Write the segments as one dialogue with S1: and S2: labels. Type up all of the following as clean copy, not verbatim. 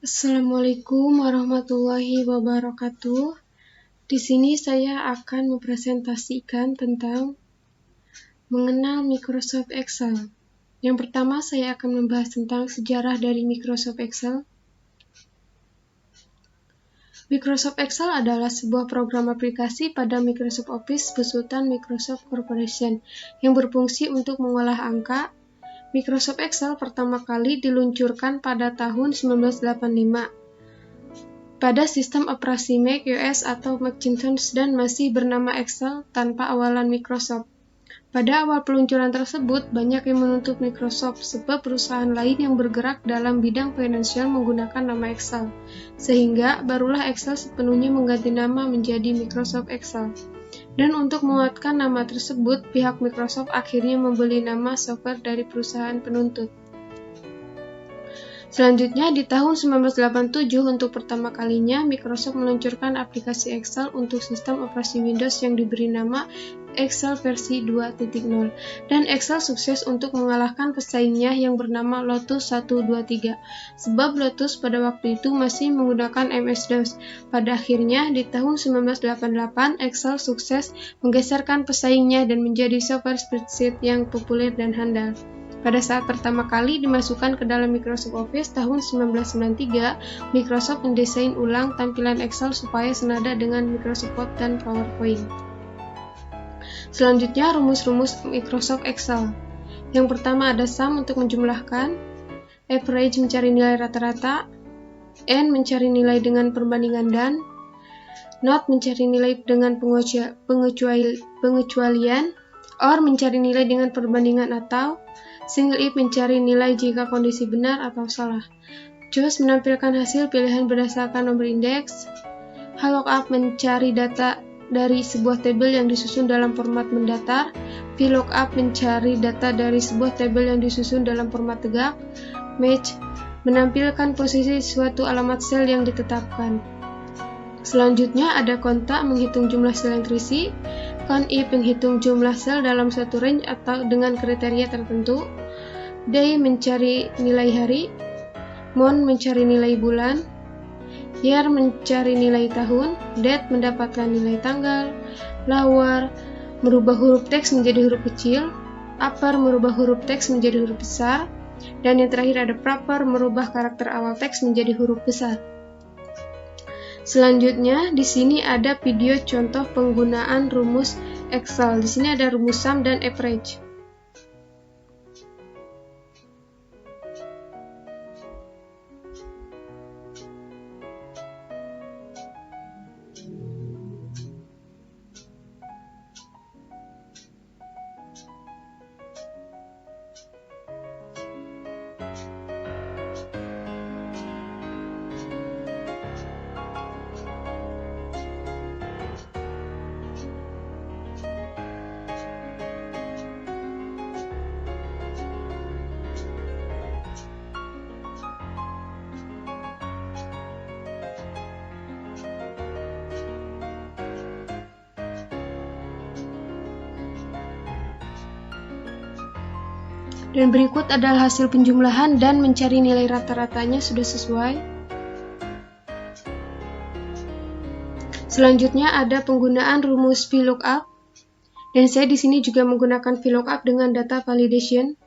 S1: Assalamualaikum warahmatullahi wabarakatuh. Di sini saya akan mempresentasikan tentang mengenal Microsoft Excel. Yang pertama, saya akan membahas tentang sejarah dari Microsoft Excel. Microsoft Excel adalah sebuah program aplikasi pada Microsoft Office besutan Microsoft Corporation yang berfungsi untuk mengolah angka. Microsoft Excel pertama kali diluncurkan pada tahun 1985 pada sistem operasi Mac OS atau Macintosh dan masih bernama Excel tanpa awalan Microsoft. Pada awal peluncuran tersebut, banyak yang menuntut Microsoft sebab perusahaan lain yang bergerak dalam bidang finansial menggunakan nama Excel, sehingga barulah Excel sepenuhnya mengganti nama menjadi Microsoft Excel. Dan untuk menguatkan nama tersebut, pihak Microsoft akhirnya membeli nama software dari perusahaan penuntut. Selanjutnya, di tahun 1987 untuk pertama kalinya Microsoft meluncurkan aplikasi Excel untuk sistem operasi Windows yang diberi nama Excel versi 2.0, dan Excel sukses untuk mengalahkan pesaingnya yang bernama Lotus 123, sebab Lotus pada waktu itu masih menggunakan MS-DOS. Pada akhirnya, di tahun 1988, Excel sukses menggeserkan pesaingnya dan menjadi software spreadsheet yang populer dan handal. Pada saat pertama kali dimasukkan ke dalam Microsoft Office tahun 1993, Microsoft mendesain ulang tampilan Excel supaya senada dengan Microsoft Word dan PowerPoint. Selanjutnya, rumus-rumus Microsoft Excel. Yang pertama ada sum untuk menjumlahkan, average mencari nilai rata-rata, and mencari nilai dengan perbandingan dan, not mencari nilai dengan pengecualian, or mencari nilai dengan perbandingan atau, single if mencari nilai jika kondisi benar atau salah. Just menampilkan hasil pilihan berdasarkan nomor indeks. VLOOKUP mencari data dari sebuah tabel yang disusun dalam format mendatar. VLOOKUP mencari data dari sebuah tabel yang disusun dalam format tegak. Match menampilkan posisi suatu alamat sel yang ditetapkan. Selanjutnya ada kontak menghitung jumlah sel yang terisi. COUNTIF menghitung jumlah sel dalam suatu range atau dengan kriteria tertentu. Day mencari nilai hari. Month mencari nilai bulan. Year mencari nilai tahun. Date mendapatkan nilai tanggal. Lower merubah huruf teks menjadi huruf kecil. Upper merubah huruf teks menjadi huruf besar. Dan yang terakhir ada proper merubah karakter awal teks menjadi huruf besar. Selanjutnya, di sini ada video contoh penggunaan rumus Excel. Di sini ada rumus sum dan average. Dan berikut adalah hasil penjumlahan dan mencari nilai rata-ratanya sudah sesuai. Selanjutnya ada penggunaan rumus VLOOKUP. Dan saya di sini juga menggunakan VLOOKUP dengan data validation.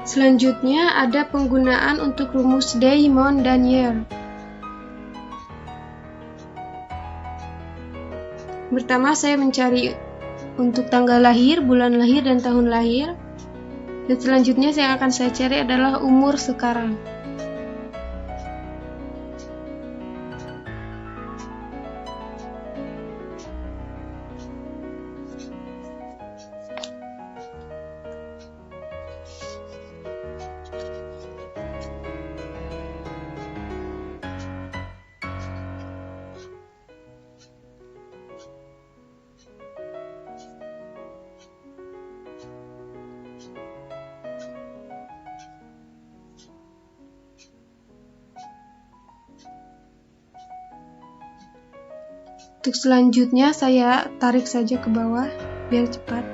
S1: Selanjutnya ada penggunaan untuk rumus day, month, dan year. Pertama, saya mencari untuk tanggal lahir, bulan lahir, dan tahun lahir. Dan selanjutnya yang akan saya cari adalah umur sekarang. Untuk selanjutnya saya tarik saja ke bawah biar cepat.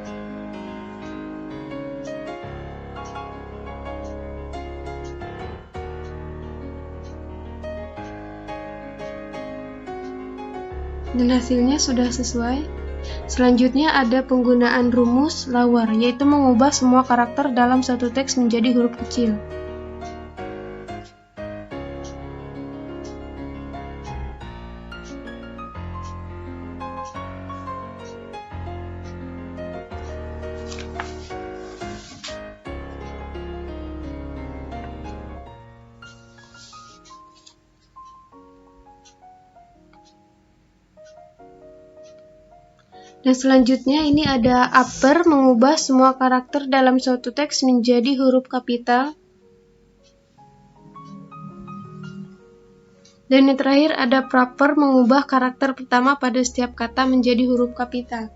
S1: Dan hasilnya sudah sesuai. Selanjutnya ada penggunaan rumus lower, yaitu mengubah semua karakter dalam satu teks menjadi huruf kecil. Dan selanjutnya ini ada upper, mengubah semua karakter dalam suatu teks menjadi huruf kapital. Dan yang terakhir ada proper, mengubah karakter pertama pada setiap kata menjadi huruf kapital.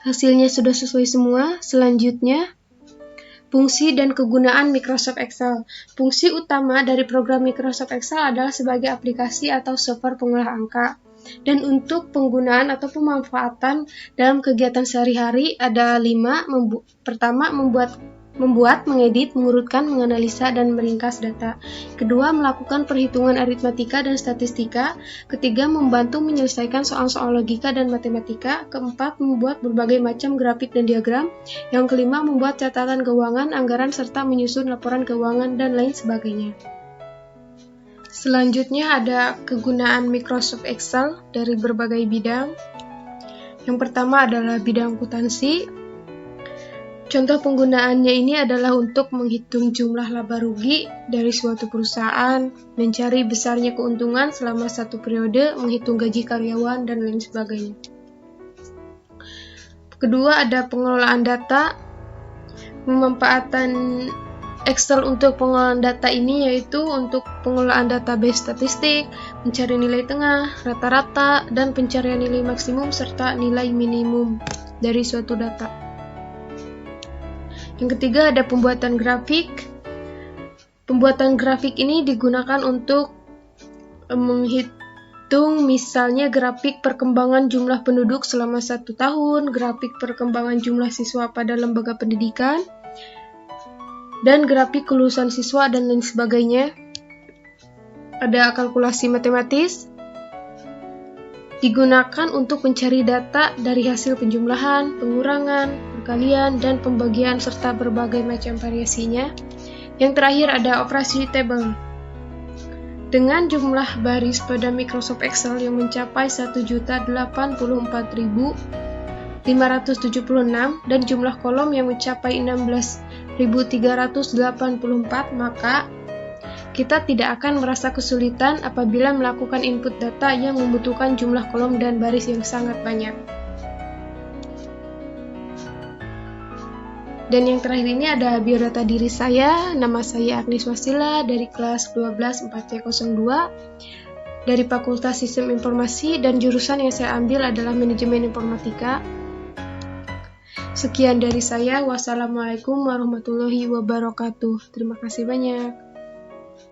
S1: Hasilnya sudah sesuai semua. Selanjutnya, fungsi dan kegunaan Microsoft Excel. Fungsi utama dari program Microsoft Excel adalah sebagai aplikasi atau software pengolah angka. Dan untuk penggunaan atau pemanfaatan dalam kegiatan sehari-hari ada 5. Pertama, membuat, mengedit, mengurutkan, menganalisa, dan meringkas data. Kedua, melakukan perhitungan aritmatika dan statistika. Ketiga, membantu menyelesaikan soal-soal logika dan matematika. Keempat, membuat berbagai macam grafik dan diagram. Yang kelima, membuat catatan keuangan, anggaran, serta menyusun laporan keuangan dan lain sebagainya. Selanjutnya ada kegunaan Microsoft Excel dari berbagai bidang. Yang pertama adalah bidang akuntansi. Contoh penggunaannya ini adalah untuk menghitung jumlah laba rugi dari suatu perusahaan, mencari besarnya keuntungan selama satu periode, menghitung gaji karyawan, dan lain sebagainya. Kedua ada pengelolaan data. Pemanfaatan Excel untuk pengelolaan data ini yaitu untuk pengelolaan database statistik, mencari nilai tengah, rata-rata, dan pencarian nilai maksimum serta nilai minimum dari suatu data. Yang ketiga ada pembuatan grafik. Pembuatan grafik ini digunakan untuk menghitung misalnya grafik perkembangan jumlah penduduk selama 1 tahun, grafik perkembangan jumlah siswa pada lembaga pendidikan, dan grafik kelulusan siswa dan lain sebagainya. Ada kalkulasi matematis. Digunakan untuk mencari data dari hasil penjumlahan, pengurangan, perkalian, dan pembagian serta berbagai macam variasinya. Yang terakhir ada operasi table. Dengan jumlah baris pada Microsoft Excel yang mencapai 1.084.576 dan jumlah kolom yang mencapai 16.384, maka kita tidak akan merasa kesulitan apabila melakukan input data yang membutuhkan jumlah kolom dan baris yang sangat banyak. Dan yang terakhir ini ada biodata diri saya. Nama saya Agnes Wasila dari kelas 12 4C02 dari Fakultas Sistem Informasi, dan jurusan yang saya ambil adalah Manajemen Informatika. Sekian dari saya. Wassalamualaikum warahmatullahi wabarakatuh. Terima kasih banyak.